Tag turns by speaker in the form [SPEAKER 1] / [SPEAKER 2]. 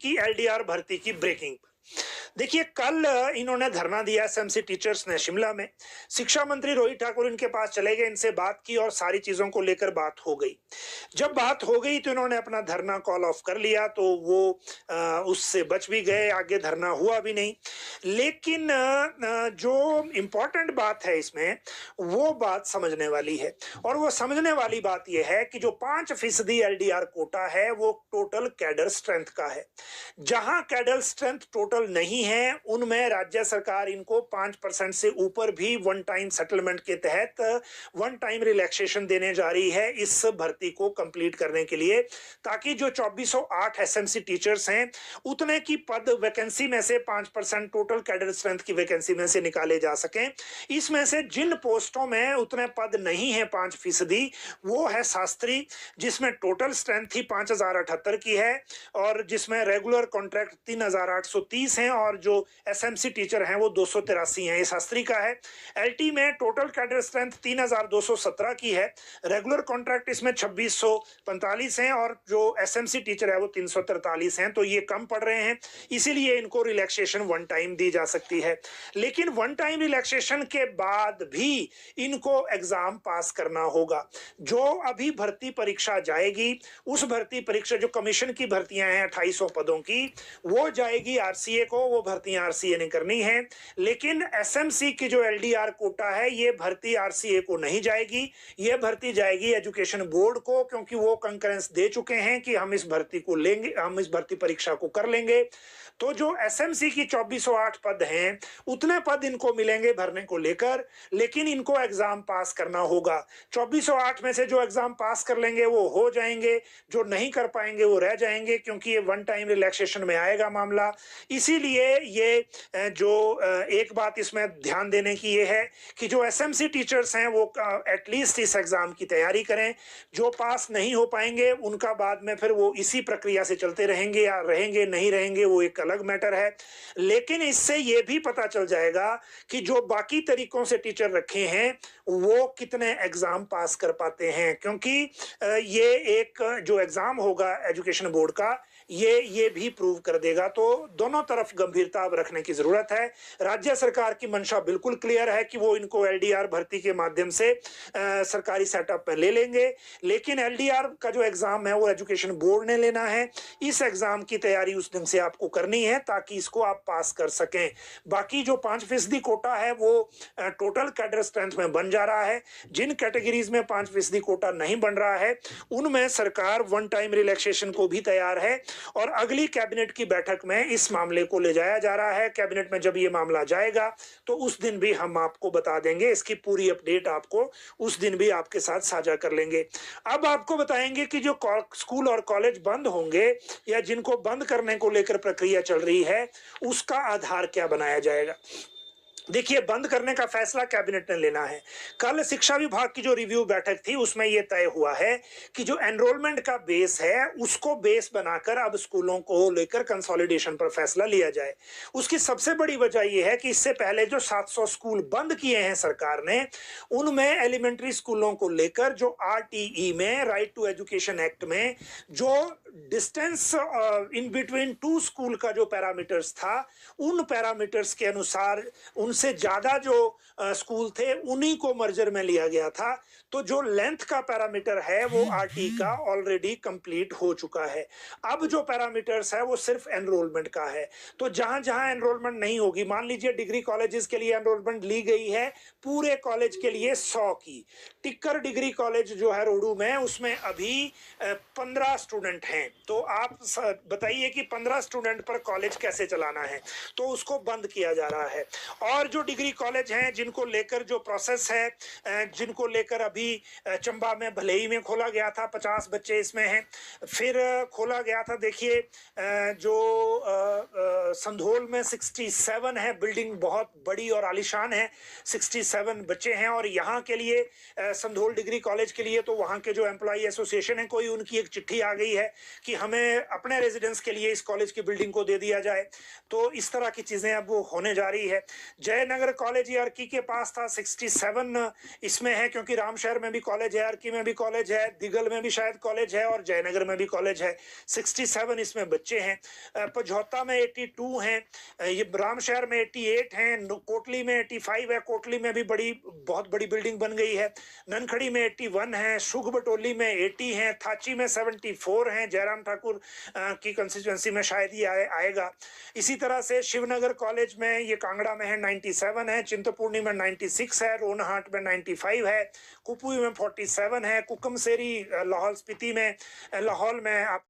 [SPEAKER 1] की एलडीआर भर्ती की ब्रेकिंग। देखिए, कल इन्होंने धरना दिया एसएमसी टीचर्स ने शिमला में। शिक्षा मंत्री रोहित ठाकुर इनके पास चले गए, इनसे बात की और सारी चीजों को लेकर बात हो गई। जब बात हो गई तो इन्होंने अपना धरना कॉल ऑफ कर लिया, तो वो उससे बच भी गए, आगे धरना हुआ भी नहीं। लेकिन जो इम्पोर्टेंट बात है इसमें, वो बात समझने वाली है। और वो समझने वाली बात यह है कि जो 5% एलडीआर कोटा है वो टोटल कैडर स्ट्रेंथ का है। जहां कैडर स्ट्रेंथ टोटल नहीं है, उनमें राज्य सरकार इनको 5% से ऊपर भी वन टाइम सेटलमेंट के तहत वन टाइम रिलैक्सेशन देने जा रही है इस भर्ती को कंप्लीट करने के लिए, ताकि जो 2408 एसएमसी टीचर्स हैं उतने की पद वैकेंसी में से 5% टोटल कैडर स्ट्रेंथ की वैकेंसी में से निकाले जा सकें। इसमें से जिन पोस्टों में उतने पद नहीं है 5%, वो है शास्त्री, जिसमें टोटल स्ट्रेंथ ही 5078 की है और जिसमें रेगुलर कॉन्ट्रैक्ट 3830 हैं और जो एसएमसी टीचर हैं वो 283 हैं। ये शास्त्री का है। एलटी में टोटल कैडर स्ट्रेंथ 3217 की है, रेगुलर कॉन्ट्रैक्ट इसमें 2645 हैं और जो एसएमसी टीचर है वो 343 हैं। तो ये कम पड़ रहे हैं, इसीलिए इनको रिलैक्सेशन वन टाइम दी जा सकती है। लेकिन वन टाइम रिलैक्सेशन के बाद भी इनको एग्जाम पास करना होगा। जो अभी भर्ती परीक्षा जाएगी, उस भर्ती परीक्षा जो कमीशन की भर्तियां हैं 2800 पदों की, वो जाएगी आरसीए को, वो भर्तियां आरसीए ने करनी है। लेकिन एसएमसी की जो एलडीआर कोटा है, ये भर्ती आरसीए को नहीं जाएगी, ये भर्ती जाएगी एजुकेशन बोर्ड को, क्योंकि वो कंकरेंस दे चुके हैं कि हम इस भर्ती को लेंगे, हम इस भर्ती परीक्षा को कर लेंगे। तो जो एसएमसी की 2408 पद हैं, उतने पद इनको मिलेंगे भरने को लेकर, लेकिन इनको एग्जाम पास करना होगा। 2408 में से जो एग्जाम पास कर लेंगे वो हो जाएंगे, जो नहीं कर पाएंगे वो रह जाएंगे, क्योंकि ये वन टाइम रिलैक्सेशन में आएगा मामला। इसीलिए ये जो एक बात इसमें ध्यान देने की ये है कि जो एसएमसी टीचर्स हैं वो एटलीस्ट इस एग्जाम की तैयारी करें। जो पास नहीं हो पाएंगे उनका बाद में फिर वो इसी प्रक्रिया से चलते रहेंगे, या रहेंगे नहीं रहेंगे वो एक अलग मैटर है। लेकिन इससे ये भी पता चल जाएगा कि जो बाकी तरीकों से टीचर रखे हैं वो कितने एग्जाम पास कर पाते हैं, क्योंकि ये एक जो एग्जाम होगा एजुकेशन बोर्ड का, ये भी प्रूव कर देगा। तो दोनों तरफ गंभीरता अब रखने की जरूरत है। राज्य सरकार की मंशा बिल्कुल क्लियर है कि वो इनको एलडीआर भर्ती के माध्यम से सरकारी सेटअप में ले लेंगे, लेकिन एलडीआर का जो एग्जाम है वो एजुकेशन बोर्ड ने लेना है। इस एग्जाम की तैयारी उस ढंग से आपको करनी है ताकि इसको आप पास कर सकें। बाकी जो 5% कोटा है वो टोटल कैडर स्ट्रेंथ में बन जा रहा है। जिन कैटेगरीज में 5% कोटा नहीं बन रहा है उनमें सरकार वन टाइम रिलैक्सेशन को भी तैयार है और अगली कैबिनेट की बैठक में इस मामले को ले जाया जा रहा है। कैबिनेट में जब ये मामला जाएगा तो उस दिन भी हम आपको बता देंगे, इसकी पूरी अपडेट आपको उस दिन भी आपके साथ साझा कर लेंगे। अब आपको बताएंगे कि जो स्कूल और कॉलेज बंद होंगे या जिनको बंद करने को लेकर प्रक्रिया चल रही है, उसका आधार क्या बनाया जाएगा। देखिए, बंद करने का फैसला कैबिनेट ने लेना है। कल शिक्षा विभाग की जो रिव्यू बैठक थी उसमें यह तय हुआ है कि जो एनरोलमेंट का बेस है उसको बेस बनाकर अब स्कूलों को लेकर कंसोलिडेशन पर फैसला लिया जाए। उसकी सबसे बड़ी वजह यह है कि इससे पहले जो 700 स्कूल बंद किए हैं सरकार ने, उनमें एलिमेंट्री स्कूलों को लेकर जो आरटीई में, राइट टू एजुकेशन एक्ट में, जो distance in between two school का जो पैरामीटर्स था, उन पैरामीटर्स के अनुसार उनसे ज्यादा जो स्कूल थे उन्हीं को मर्जर में लिया गया था। तो जो लेंथ का पैरामीटर है वो आरटी का ऑलरेडी कंप्लीट हो चुका है। अब जो पैरामीटर्स है वो सिर्फ एनरोलमेंट का है। तो जहां जहां एनरोलमेंट नहीं होगी, मान लीजिए डिग्री कॉलेजेस के लिए एनरोलमेंट ली गई है पूरे कॉलेज के लिए 100 की। टिक्कर डिग्री कॉलेज जो है रोडू में, उसमें अभी 15 स्टूडेंट हैं। तो आप बताइए कि 15 स्टूडेंट पर कॉलेज कैसे चलाना है, तो उसको बंद किया जा रहा है। और जो डिग्री कॉलेज हैं जिनको लेकर जो प्रोसेस है, जिनको लेकर अभी चंबा में भलेई में खोला गया था, 50 बच्चे इसमें हैं। फिर खोला गया था, देखिए जो संधोल में 67 है, बिल्डिंग बहुत बड़ी और आलीशान है, 67 बच्चे हैं। और यहाँ के लिए संधोल डिग्री कॉलेज के लिए तो वहाँ के जो एम्प्लॉई एसोसिएशन है, कोई उनकी एक चिट्ठी आ गई है कि हमें अपने रेजिडेंस के लिए इस कॉलेज की बिल्डिंग को दे दिया जाए। तो इस तरह की चीजें अब वो होने जा रही है। जयनगर कॉलेज यार्की के पास था, 67 इसमें है, क्योंकि रामशहर में भी कॉलेज है, यार्की में भी कॉलेज है, दिगल में भी शायद कॉलेज है और जयनगर में भी कॉलेज है। 67 इसमें बच्चे हैं। पझौता में 82 हैं, ये रामशहर में 88 हैं, कोटली में 85 है, कोटली में भी बहुत बड़ी बिल्डिंग बन गई है। ननखड़ी में 81 है, शुभ बटोली में 80 हैं, थाची में 74 हैं, जयराम ठाकुर की कंस्टिट्यूंसी में शायद ये आएगा। इसी तरह से शिवनगर कॉलेज में, ये कांगड़ा में है, 97 है, चिंतपूर्णी में 96 है, रोनहाट में 95 है, कुपुई में 47 है, कुकमसेरी लाहौल स्पीति में, लाहौल में आप